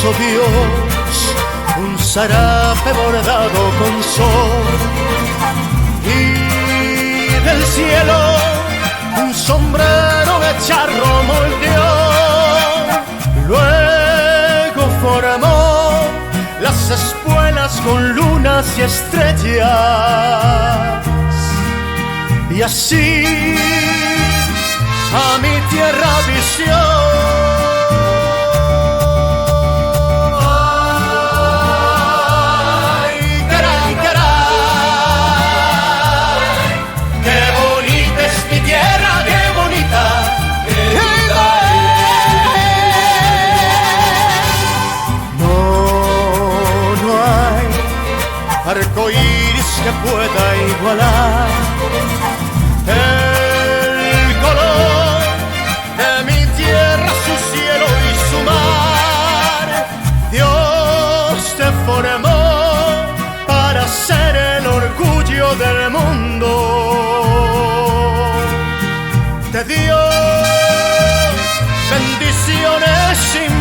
hizo Dios un zarape bordado con sol, y del cielo un sombrero de charro moldeó. Luego formó las espuelas con lunas y estrellas, y así a mi tierra visió. Ay, caray, caray, qué bonita es mi tierra, qué bonita, qué bonita es. No hay arco iris que pueda igualar el color de mi tierra, su cielo y su mar. Dios te formó para ser el orgullo del mundo. Te dio bendiciones sin